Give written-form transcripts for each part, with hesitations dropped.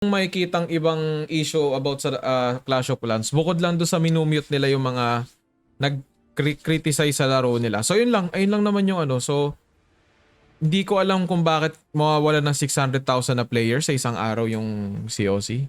makikitang ibang issue about sa Clash of Clans bukod lang do sa minumute nila yung mga nag-criticize sa laro nila. So yun lang, ayun lang naman yung ano. So hindi ko alam kung bakit mawawala ng 600,000 na players sa isang araw yung COC.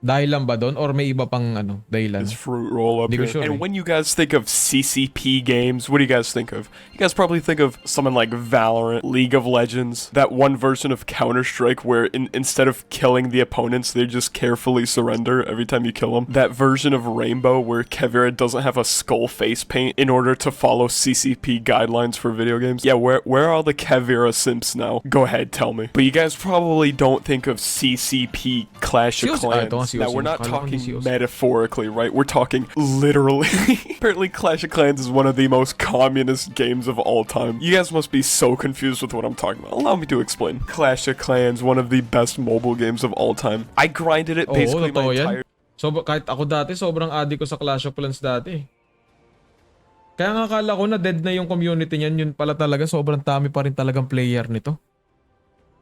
Dahil lang ba doon or may iba pang ano, dahilan? This fruit roll up here. Sure, and when you guys think of CCP games, what do you guys think of? You guys probably think of something like Valorant, League of Legends, that one version of Counter-Strike where instead of killing the opponents, they just carefully surrender every time you kill them. That version of Rainbow where Kevira doesn't have a skull face paint in order to follow CCP guidelines for video games. Yeah, where are all the Kevira simps now? Go ahead, tell me. But you guys probably don't think of CCP Clash of Clans. Now, we're not talking metaphorically, right? We're talking literally. Apparently, Clash of Clans is one of the most communist games of all time. You guys must be so confused with what I'm talking about. Allow me to explain. Clash of Clans, one of the best mobile games of all time. I grinded it basically my entire... So, kahit ako dati, sobrang addict ko sa Clash of Clans dati. Kaya nga akala ko na dead na yung community niyan. Yun pala talaga, sobrang dami pa rin talagang player nito.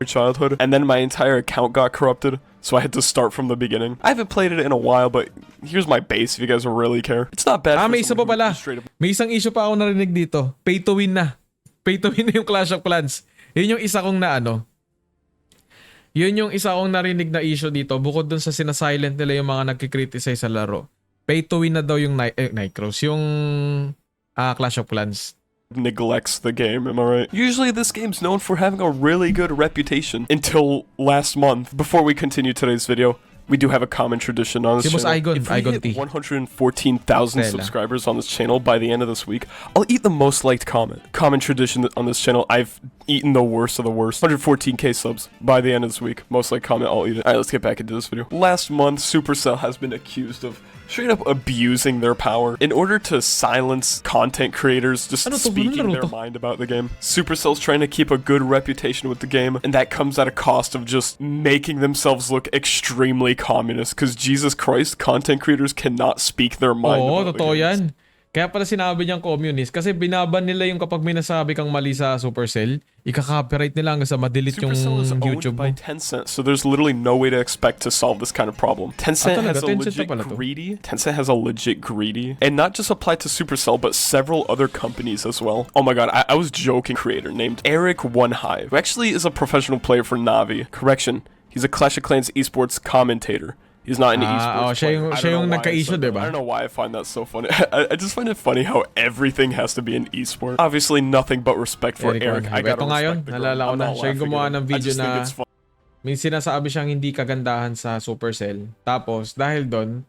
Childhood, and then my entire account got corrupted, so I had to start from the beginning. I haven't played it in a while, but here's my base if you guys really care. It's not bad. May isa pa pala. May isang issue pa ako narinig dito. Pay to win na. Pay to win na yung Clash of Clans. Yun yung isa kong na ano. Yun yung isa kong narinig na issue dito. Bukod dun sa sinasilent nila yung mga nagkikriticize sa laro. Pay to win na daw yung nightcrows. Yung Clash of Clans. Neglects the game, am I right? Usually this game's known for having a really good reputation until last month. Before we continue today's video, we do have a common tradition on this channel. If we hit 114,000 subscribers on this channel by the end of this week, I'll eat the most liked comment. Common tradition on this channel, I've eaten the worst of the worst. 114k subs by the end of this week. Most liked comment, I'll eat it. Alright, let's get back into this video. Last month, Supercell has been accused of straight up abusing their power in order to silence content creators just speaking their mind about the game. Supercell's trying to keep a good reputation with the game, and that comes at a cost of just making themselves look extremely communist, because Jesus Christ, content creators cannot speak their mind about the games. Kaya pala sinabi niyang communist kasi binaban nila yung kapag may nasabi kang mali sa Supercell, ika-copyright nila hanggang sa ma-delete yung YouTube by Tencent, so there's literally no way to expect to solve this kind of problem. Tencent has a legit greedy. Tencent has a legit greedy, and not just applied to Supercell, but several other companies as well. Oh my god, I was joking. Creator named Eric Onehive, who actually is a professional player for Navi. Correction, he's a Clash of Clans esports commentator. He's not an esports player. I don't know why I find that so funny. I just find it funny how everything has to be an esport. Obviously, nothing but respect for Eric. I gotta respect the girl. I'm not laughing at it. I just think it's funny. May sinasabi siyang hindi kagandahan sa Supercell. Tapos, dahil doon,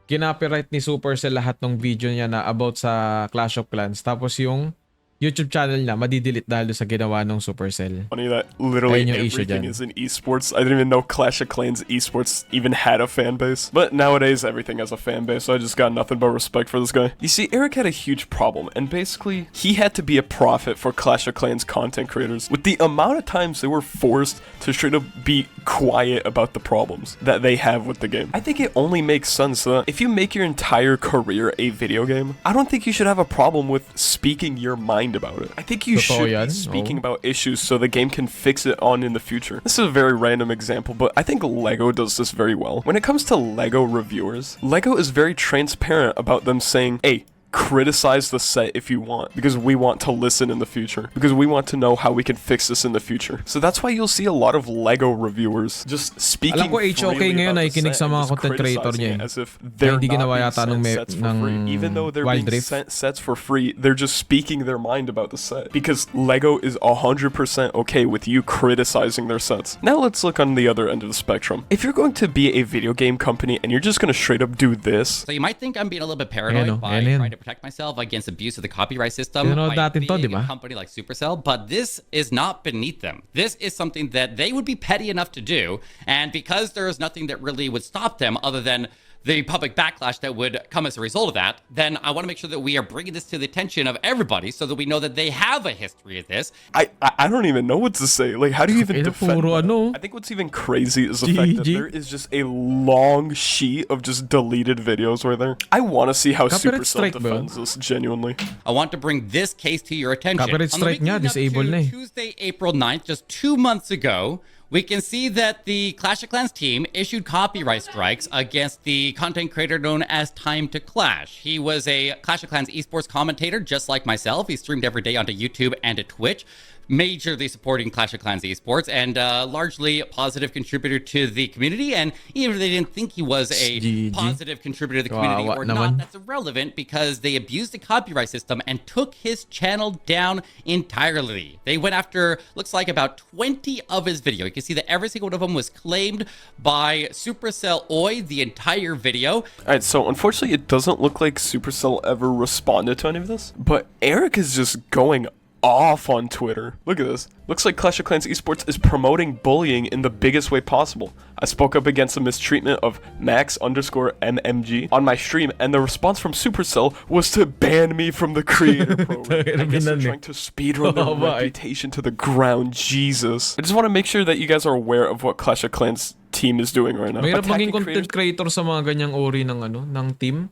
kinopyright ni Supercell lahat ng video niya na about sa Clash of Clans. Tapos yung YouTube channel niya madidelete dahil sa ginawa ng Supercell. Funny that literally everything is in esports. I didn't even know Clash of Clans esports even had a fan base. But nowadays everything has a fan base, so I just got nothing but respect for this guy. You see, Eric had a huge problem, and basically he had to be a prophet for Clash of Clans content creators. With the amount of times they were forced to straight up be quiet about the problems that they have with the game. I think it only makes sense that if you make your entire career a video game, I don't think you should have a problem with speaking your mind about it. I think you should be speaking about issues so the game can fix it on in the future. This is a very random example, but I think LEGO does this very well. When it comes to LEGO reviewers, LEGO is very transparent about them saying, hey, criticize the set if you want, because we want to listen in the future, because we want to know how we can fix this in the future. So that's why you'll see a lot of LEGO reviewers just speaking freely about the set sa mga content creator niya, as if they're not being sent sets for free. Even though they're being sent sets for free, they're just speaking their mind about the set, because LEGO is 100% okay with you criticizing their sets. Now let's look on the other end of the spectrum. If you're going to be a video game company and you're just going to straight up do this, so you might think I'm being a little bit paranoid by trying to protect myself against abuse of the copyright system by being a company like Supercell, but this is not beneath them. This is something that they would be petty enough to do, and because there is nothing that really would stop them other than the public backlash that would come as a result of that, then I want to make sure that we are bringing this to the attention of everybody so that we know that they have a history of this. I don't even know what to say. Like, how do you even defend that? I think what's even crazy is the fact that there is just a long sheet of just deleted videos right there. I want to see how Supercell defends this, genuinely. I want to bring this case to your attention. Copyright strike niya, disable na eh. Tuesday, April 9th, just 2 months ago, we can see that the Clash of Clans team issued copyright strikes against the content creator known as Time to Clash. He was a Clash of Clans esports commentator just like myself. He streamed every day onto YouTube and to Twitch, majorly supporting Clash of Clans esports, and largely a positive contributor to the community. And even if they didn't think he was a positive contributor to the community or not, that's irrelevant because they abused the copyright system and took his channel down entirely. They went after, looks like about 20 of his video. You can see that every single one of them was claimed by Supercell Oi, the entire video. Alright, so unfortunately it doesn't look like Supercell ever responded to any of this, but Eric is just going off on Twitter. Look at this. Looks like Clash of Clans Esports is promoting bullying in the biggest way possible. I spoke up against the mistreatment of Max_MMG on my stream, and the response from Supercell was to ban me from the creator program. I guess they're trying to speedrun their reputation to the ground. Jesus. I just want to make sure that you guys are aware of what Clash of Clans team is doing right now. Mahirap maging content creator sa mga ganyang uri ng team.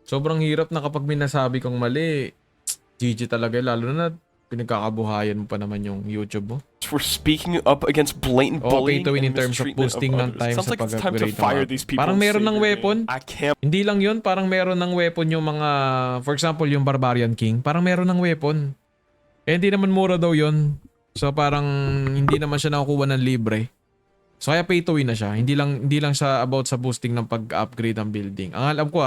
Sobrang hirap na kapag minasabi kong mali. GG talaga, lalo na pinagkakabuhayan mo pa naman yung YouTube mo. For speaking up against blatant bullying pay to win in terms of boosting ng time sa pag-upgrade ng parang meron ng weapon. Hindi lang yun, parang meron ng weapon yung mga, for example, yung Barbarian King. Parang meron ng weapon. Eh, hindi naman mura daw yun. So parang hindi naman siya nakukuha ng libre. So kaya pay to win na siya. Hindi lang siya about sa boosting ng pag-upgrade ng building. Ang alam ko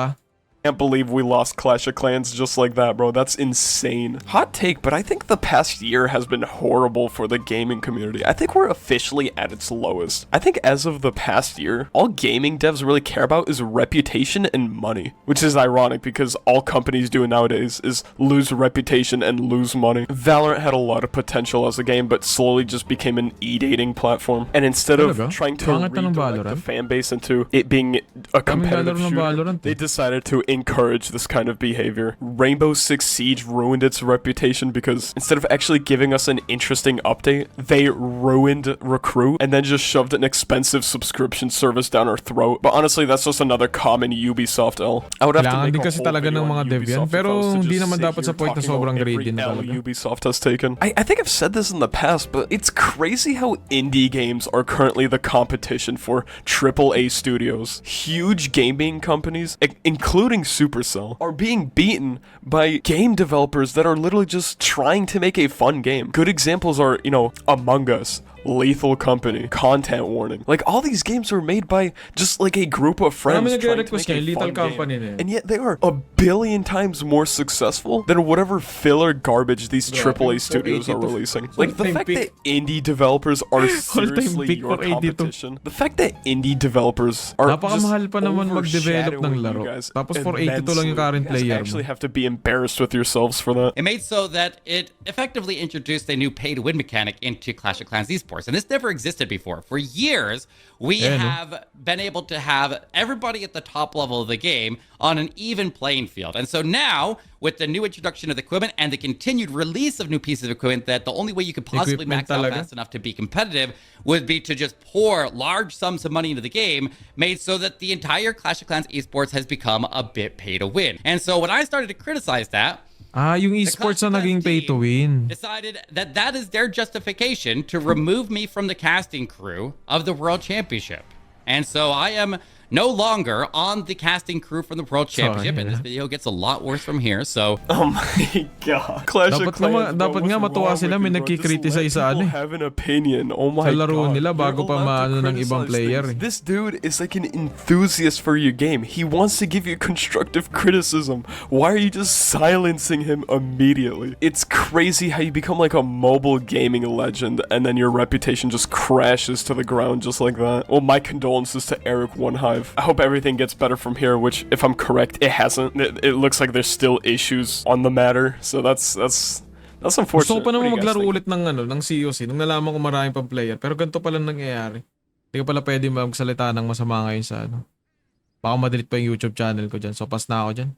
Can't believe we lost Clash of Clans just like that, bro. That's insane. Hot take, but I think the past year has been horrible for the gaming community. I think we're officially at its lowest. I think as of the past year, all gaming devs really care about is reputation and money, which is ironic because all companies do nowadays is lose reputation and lose money. Valorant had a lot of potential as a game, but slowly just became an e-dating platform. And instead of trying to redirect the fan base into it being a competitive shooter, they decided to encourage this kind of behavior. Rainbow Six Siege ruined its reputation because instead of actually giving us an interesting update, they ruined Recruit and then just shoved an expensive subscription service down our throat. But honestly, that's just another common Ubisoft L. I would have to make a whole video on Ubisoft pero hindi naman dapat sa point na sobrang greedy na talaga. Ubisoft has taken. I think I've said this in the past, but it's crazy how indie games are currently the competition for AAA studios. Huge gaming companies, including Supercell, are being beaten by game developers that are literally just trying to make a fun game. Good examples are, Among Us, Lethal Company, Content Warning. Like, all these games were made by just like a group of friends trying to make a fun game. And yet they are a billion times more successful than whatever filler garbage these AAA studios are releasing. Like, the fact that indie developers are seriously your competition. The fact that indie developers are napakamahal pa naman mag-develop ng laro. Tapos 482 lang yung current player mo. Actually have to be embarrassed with yourselves for that. It made so that it effectively introduced a new pay-to-win mechanic into Clash of Clans esports. And this never existed before. For years, we have been able to have everybody at the top level of the game on an even playing field. And so now, with the new introduction of the equipment and the continued release of new pieces of equipment, that the only way you could possibly max out fast enough to be competitive would be to just pour large sums of money into the game, made so that the entire Clash of Clans esports has become a bit pay to win. And so when I started to criticize that, yung esports na naging pay to win. Decided that is their justification to remove me from the casting crew of the World Championship. And so I am no longer on the casting crew from the World Championship, and this video gets a lot worse from here, so... Oh my god. Clash of Clans, dapat nga matuwa sila, may nagkikriticize sa have an opinion. Oh my sa laro god. nila bago pa maano ng ibang player. This dude is like an enthusiast for your game. He wants to give you constructive criticism. Why are you just silencing him immediately? It's crazy how you become like a mobile gaming legend, and then your reputation just crashes to the ground just like that. Well, my condolences to Eric One High. I hope everything gets better from here, which, if I'm correct, it hasn't. It looks like there's still issues on the matter, so that's unfortunate. Gusto ko pa naman maglaro ulit ng COC nung nalaman ko maraming pang player, pero ganito pala nangyayari. Hindi ko pala pwede magsalita ng masama ngayon sa Baka ma-delete pa yung YouTube channel ko dyan, so pass na ako dyan.